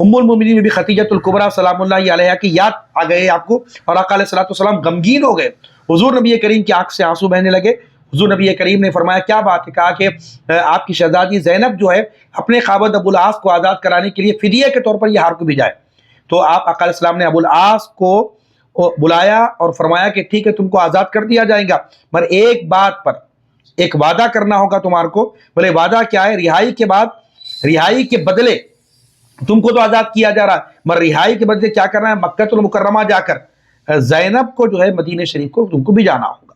ام المومنین بی خدیجۃ الکبریٰ سلام اللہ علیہا کی یاد آ گئے آپ کو، اور آقا علیہ الصلوۃ والسلام غمگین ہو گئے، حضور نبی کریم کی آنکھ سے آنسو بہنے لگے۔ حضور نبی کریم نے فرمایا کیا بات ہے؟ کہا کہ آپ کی شہزادی زینب جو ہے اپنے خاوند ابو العاص کو آزاد کرانے کے لیے فدیہ کے طور پر یہ ہار کو بھیجا ہے۔ تو آپ آقا علیہ السلام نے ابو العاص کو بلایا اور فرمایا کہ ٹھیک ہے تم کو آزاد کر دیا جائے گا، مگر ایک بات پر ایک وعدہ کرنا ہوگا تمہارے کو۔ بولے وعدہ کیا ہے؟ رہائی کے بعد، رہائی کے بدلے تم کو تو آزاد کیا جا رہا ہے، مگر رہائی کے بدلے کیا کرنا ہے؟ مکہ المکرمہ جا کر زینب کو جو ہے مدینہ شریف کو تم کو بھی جانا ہوگا۔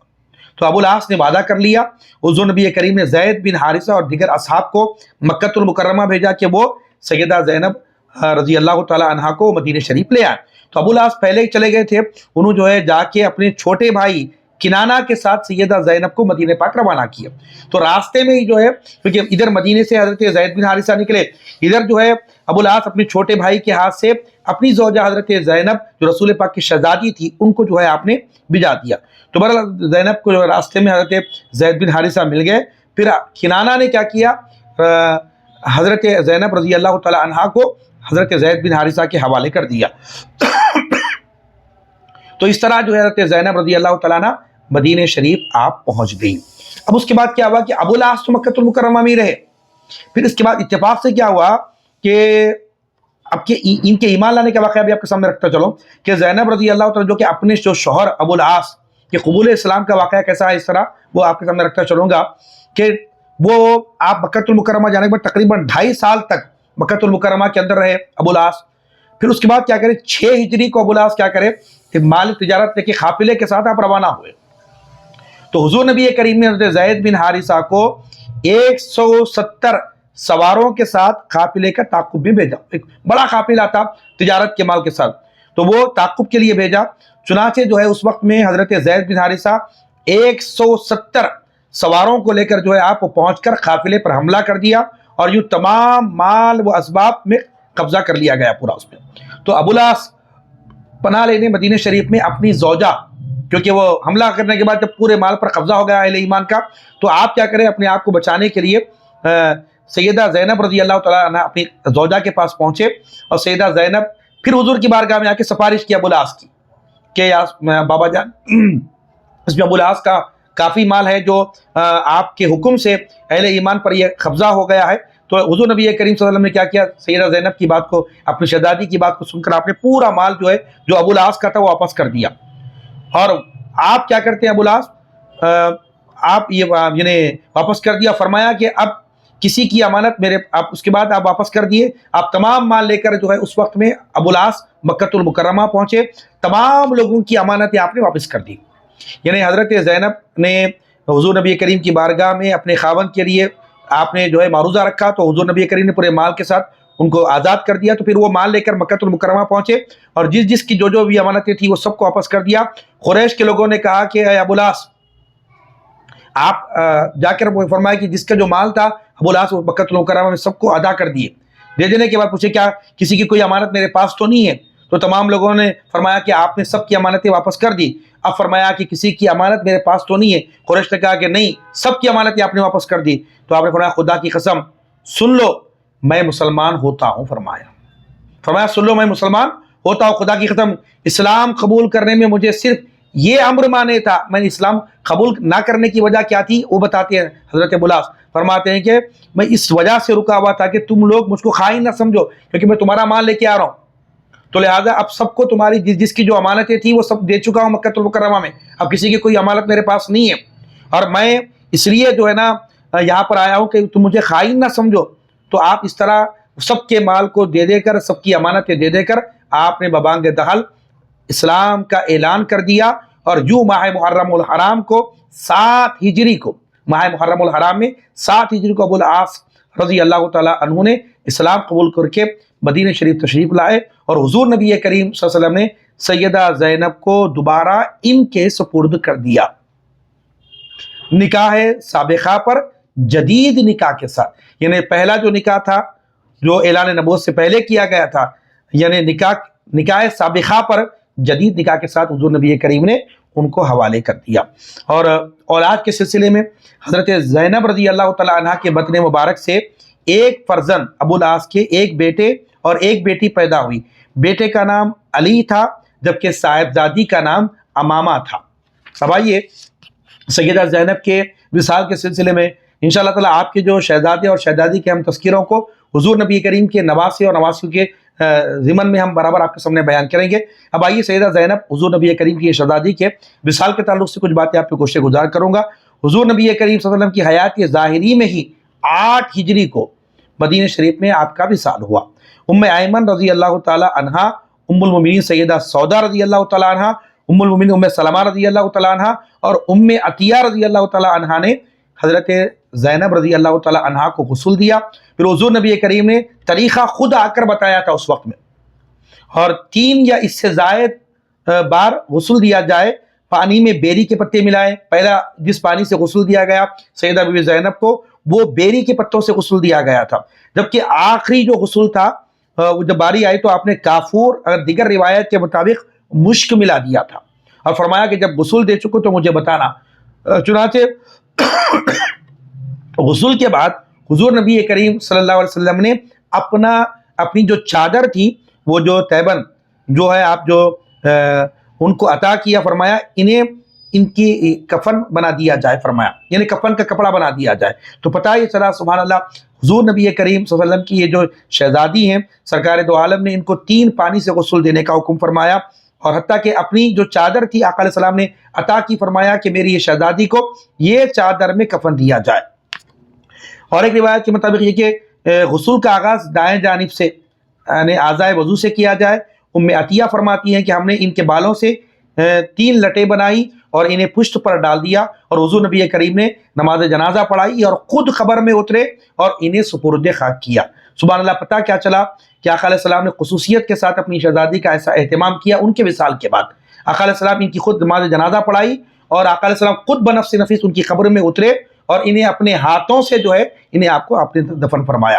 تو ابو العاص نے وعدہ کر لیا۔ حضور نبی کریم نے زید بن حارثہ اور دیگر اصحاب کو مکہ المکرمہ بھیجا کہ وہ سیدہ زینب رضی اللہ تعالی عنہا کو مدینہ شریف لے آئے۔ تو ابو العاص پہلے چلے گئے تھے، انہوں جو ہے جا کے اپنے چھوٹے بھائی کنانہ کے ساتھ سیدہ زینب کو مدینہ پاک روانہ کیا۔ تو راستے میں ہی جو ہے، کیونکہ ادھر مدینے سے حضرت زید بن حارثہ نکلے، ادھر جو ہے ابو العاص اپنے چھوٹے بھائی کے ہاتھ سے اپنی زوجہ حضرت زینب جو رسول پاک کی شہزادی تھی ان کو جو ہے آپ نے بھجا دیا۔ تو بہرحال زینب کو راستے میں حضرت زید بن حارثہ مل گئے۔ پھر کنانہ نے کیا کیا؟ حضرت زینب رضی اللہ تعالی عنہا کو حضرت زید بن حارثہ کے حوالے کر دیا۔ تو اس طرح جو ہے حضرت زینب رضی اللہ تعالیٰ عنہ مدینہ شریف آپ پہنچ گئی۔ اب اس کے بعد کیا ہوا کہ ابو العاص تو مکہ المکرمہ میں رہے۔ پھر اس کے بعد اتفاق سے کیا ہوا کہ اب کے ان کے ایمان لانے کا واقعہ بھی آپ کے سامنے رکھتا چلو کہ زینب رضی اللہ تعالیٰ جو کہ اپنے جو شوہر ابو العاص کے قبول اسلام کا واقعہ کیسا ہے، اس طرح وہ آپ کے سامنے رکھتا چلوں گا کہ وہ آپ مکہ المکرمہ جانے کے بعد تقریباً 2.5 سال تک مکہ المکرمہ کے اندر رہے ابو العاص۔ پھر اس کے بعد کیا کرے، 6 ہجری کو ابو العاص کیا کرے کہ مال تجارت لے کے قافلے کے ساتھ آپ روانہ ہوئے۔ تو حضور نبی کریم نے حضرت زید بن حارثہ کو 170 سواروں کے ساتھ قافلے کا تعاقب بھی بھیجا۔ ایک بڑا قافلہ تھا تجارت کے مال کے ساتھ، تو وہ تعاقب کے لیے بھیجا۔ چنانچہ جو ہے اس وقت میں حضرت زید بن حارثہ 170 سواروں کو لے کر جو ہے آپ پہنچ کر قافلے پر حملہ کر دیا، اور یوں تمام مال و اسباب میں قبضہ کر لیا گیا پورا اس میں۔ تو ابو العاص پناہ لینے مدینہ شریف میں اپنی زوجہ، کیونکہ وہ حملہ کرنے کے بعد جب پورے مال پر قبضہ ہو گیا اہل ایمان کا، تو آپ کیا کریں اپنے آپ کو بچانے کے لیے سیدہ زینب رضی اللہ تعالیٰ عنہ اپنی زوجہ کے پاس پہنچے، اور سیدہ زینب پھر حضور کی بارگاہ میں آ کے سفارش کی ابو العاص کی کہ بابا جان اس میں ابو العاص کا کافی مال ہے جو آپ کے حکم سے اہل ایمان پر یہ قبضہ ہو گیا ہے۔ تو حضور نبی کریم صلی اللہ علیہ وسلم نے کیا کیا، سیدہ زینب کی بات کو، اپنی شہزادی کی بات کو سن کر آپ نے پورا مال جو ہے جو ابو العاص کا تھا وہ واپس کر دیا۔ اور آپ کیا کرتے ہیں ابو العاص، آپ یہ یعنی واپس کر دیا، فرمایا کہ اب کسی کی امانت میرے، آپ اس کے بعد آپ واپس کر دیے، آپ تمام مال لے کر جو ہے اس وقت میں ابو العاص مکہ المکرمہ پہنچے، تمام لوگوں کی امانتیں آپ نے واپس کر دی۔ یعنی حضرت زینب نے حضور نبی کریم کی بارگاہ میں اپنے خاوند کے لیے آپ نے جو ہے معروضہ رکھا، تو حضور نبی کریم نے پورے مال کے ساتھ ان کو آزاد کر دیا۔ تو پھر وہ مال لے کر مکہ المکرمہ پہنچے، اور جس کی جو بھی امانتیں تھیں وہ سب کو واپس کر دیا۔ قریش کے لوگوں نے کہا کہ اے ابو العاص، آپ جا کر وہ فرمایا کہ جس کا جو مال تھا ابو العاص مکہ المکرمہ میں سب کو ادا کر دیے۔ دے دینے کے بعد پوچھے کیا کسی کی کوئی امانت میرے پاس تو نہیں ہے؟ تو تمام لوگوں نے فرمایا کہ آپ نے سب کی امانتیں واپس کر دی۔ اب فرمایا کہ کسی کی امانت میرے پاس تو نہیں ہے؟ قریش نے کہا کہ نہیں، سب کی امانتیں آپ نے واپس کر دی۔ تو آپ نے فرمایا خدا کی قسم سن لو میں مسلمان ہوتا ہوں، فرمایا سن لو میں مسلمان ہوتا ہوں، خدا کی قسم اسلام قبول کرنے میں مجھے صرف یہ امر مانے تھا، میں نے اسلام قبول نہ کرنے کی وجہ کیا تھی وہ بتاتے ہیں حضرت ابو العاص، فرماتے ہیں کہ میں اس وجہ سے رکا ہوا تھا کہ تم لوگ مجھ کو خائن نہ سمجھو، کیونکہ میں تمہارا مال لے کے آ رہا ہوں، تو لہٰذا اب سب کو تمہاری جس کی جو امانتیں تھیں وہ سب دے چکا ہوں مکہ المکرمہ میں، اب کسی کی کوئی امانت میرے پاس نہیں ہے، اور میں اس لیے جو ہے نا یہاں پر آیا ہوں کہ تم مجھے خائن نہ سمجھو۔ تو آپ اس طرح سب کے مال کو دے دے کر، سب کی امانتیں دے دے کر آپ نے ببانگ دہل اسلام کا اعلان کر دیا، اور جو ماہ محرم الحرام کو 7 ہجری کو، ماہ محرم الحرام میں 7 ہجری کو ابو العاص رضی اللہ تعالیٰ عنہ نے اسلام قبول کر کے مدینہ شریف تشریف لائے، اور حضور نبی کریم صلی اللہ علیہ وسلم نے سیدہ زینب کو دوبارہ ان کے سپرد کر دیا، نکاح سابقہ پر جدید نکاح کے ساتھ۔ یعنی پہلا جو نکاح تھا جو اعلان نبوت سے پہلے کیا گیا تھا، یعنی نکاح سابقہ پر جدید نکاح کے ساتھ حضور نبی کریم نے ان کو حوالے کر دیا۔ اور اولاد کے سلسلے میں حضرت زینب رضی اللہ تعالی عنہ کے بطن مبارک سے ایک فرزند ابو العاص کے ایک بیٹے اور ایک بیٹی پیدا ہوئی. بیٹے کا نام علی تھا جبکہ صاحبزادی کا نام امامہ تھا. اب آئیے سیدہ زینب کے وصال کے سلسلے میں انشاءاللہ تعالیٰ آپ کے جو شہزادے اور شہزادی کے ہم تذکروں کو حضور نبی کریم کے نواسے اور نواسیوں کے ضمن میں ہم برابر آپ کے سامنے بیان کریں گے. اب آئیے سیدہ زینب حضور نبی کریم کی شہزادی کے وصال کے تعلق سے کچھ باتیں آپ پہ گوشت گزار کروں گا. حضور نبی کریم صلی اللہ علیہ وسلم کی حیات ظاہری میں ہی 8 ہجری کو مدینہ شریف میں آپ کا وصال ہوا. ام ایمن رضی اللہ تعالی عنہا، ام المومنین سیدہ سودا رضی اللہ تعالی عنہا، ام المومنین ام سلمہ رضی اللہ تعالی عنہا اور ام عطیہ رضی اللہ تعالی عنہا نے حضرت زینب رضی اللہ تعالی عنہا کو غسل دیا. پھر حضور نبی کریم نے طریقہ خود آ کر بتایا تھا اس وقت میں، اور 3 یا اس سے زائد بار غسل دیا جائے. پانی میں بیری کے پتے ملائے. پہلا جس پانی سے غسل دیا گیا سیدہ بی بی زینب کو وہ بیری کے پتوں سے غسل دیا گیا تھا، جبکہ آخری جو غسل تھا جب باری آئی تو آپ نے کافور اگر دیگر روایت کے مطابق مشک ملا دیا تھا اور فرمایا کہ جب غسل دے چکو تو مجھے بتانا. چنانچہ غسل کے بعد حضور نبی کریم صلی اللہ علیہ وسلم نے اپنی جو چادر تھی وہ جو تیبن جو ہے آپ جو ان کو عطا کیا، فرمایا ان کی کفن بنا دیا جائے، فرمایا یعنی کفن کا کپڑا بنا دیا جائے. تو پتہ یہ چلا سبحان اللہ حضور نبی کریم صلی اللہ علیہ وسلم کی یہ جو شہزادی ہیں سرکار دو عالم نے ان کو 3 پانی سے غسل دینے کا حکم فرمایا، اور حتیٰ کہ اپنی جو چادر تھی آقا علیہ السلام نے عطا کی، فرمایا کہ میری یہ شہزادی کو یہ چادر میں کفن دیا جائے. اور ایک روایت کے مطابق یہ کہ غسل کا آغاز دائیں جانب سے یعنی اعضائے وضو سے کیا جائے. ام عطیہ فرماتی ہیں کہ ہم نے ان کے بالوں سے 3 لٹیں بنائی اور انہیں پشت پر ڈال دیا، اور حضور نبی کریم نے نماز جنازہ پڑھائی اور خود قبر میں اترے اور انہیں سپرد خاک کیا. سبحان اللہ. پتہ کیا چلا کہ آقا علیہ السلام نے خصوصیت کے ساتھ اپنی شہزادی کا ایسا اہتمام کیا. ان کے وصال کے بعد آقا علیہ السلام ان کی خود نماز جنازہ پڑھائی اور آقا علیہ السلام خود بنفس نفیس ان کی قبر میں اترے اور انہیں اپنے ہاتھوں سے جو ہے انہیں آپ کو آپ نے دفن فرمایا.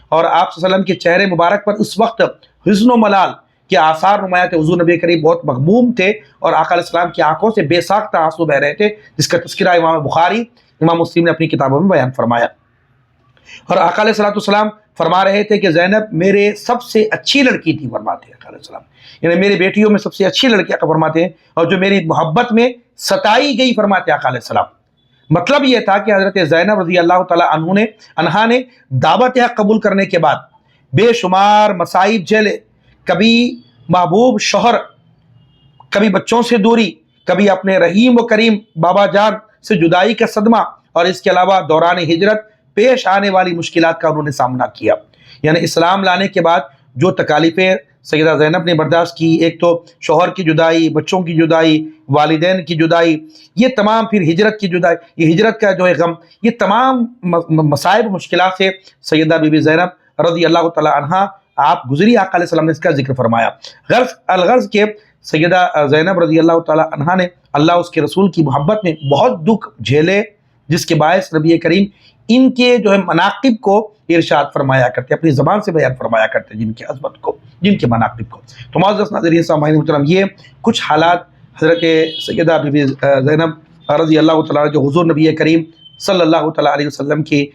اور آپ صلی اللہ علیہ وسلم کے چہرے مبارک پر اس وقت حزن و ملال کے آثار نمایاں تھے. حضور نبی کریم بہت مغموم تھے اور آقا علیہ السلام کی آنکھوں سے بے ساختہ آنسو بہ رہے تھے، جس کا تذکرہ امام بخاری امام مسلم نے اپنی کتابوں میں بیان فرمایا. اور آقا علیہ السلام فرما رہے تھے کہ زینب میرے سب سے اچھی لڑکی تھی، فرماتے ہیں آقا علیہ السلام، یعنی میری بیٹیوں میں سب سے اچھی لڑکی آقا فرماتے ہیں، اور جو میری محبت میں ستائی گئی، فرماتے ہیں آقا علیہ السلام. مطلب یہ تھا کہ حضرت زینب رضی اللہ تعالی عنہا نے دعوت حق قبول کرنے کے بعد بے شمار مصائب جھیلے. کبھی محبوب شوہر، کبھی بچوں سے دوری، کبھی اپنے رحیم و کریم بابا جان سے جدائی کا صدمہ، اور اس کے علاوہ دوران ہجرت پیش آنے والی مشکلات کا انہوں نے سامنا کیا. یعنی اسلام لانے کے بعد جو تکالیفیں سیدہ زینب نے برداشت کی، ایک تو شوہر کی جدائی، بچوں کی جدائی، والدین کی جدائی، یہ تمام، پھر ہجرت کی جدائی، یہ ہجرت کا جو ہے غم، یہ تمام مصائب مشکلات سے سیدہ بی بی زینب رضی اللہ تعالی عنہا آپ گزری. آقا علیہ السلام نے اس کا ذکر فرمایا. الغرض کے سیدہ زینب رضی اللہ تعالی عنہا نے اللہ اس کے رسول کی محبت میں بہت دکھ جھیلے، جس کے باعث نبی کریم ان کے جو ہے مناقب کو ارشاد فرمایا کرتے، اپنی زبان سے بیان فرمایا کرتے، جن کی عظمت کو، جن کے مناقب کو. تو معزز ناظرین سامعین محترم، یہ کچھ حالات حضرت سیدہ بی بی زینب رضی اللہ تعالیٰ جو حضور نبی کریم صلی اللہ تعالیٰ علیہ وسلم کی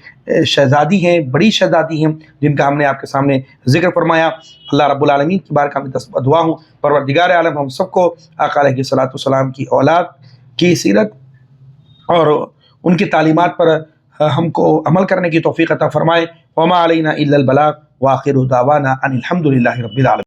شہزادی ہیں، بڑی شہزادی ہیں، جن کا ہم نے آپ کے سامنے ذکر فرمایا. اللہ رب العالمین کی بارگاہ میں دعا ہوں پروردگار عالم ہم سب کو آقا علیہ الصلوۃ والسلام کی اولاد کی سیرت اور ان کی تعلیمات پر ہم کو عمل کرنے کی توفیق عطا فرمائے. وما علینا الا البلاغ، وآخر دعوانا ان الحمد للہ رب العالمین.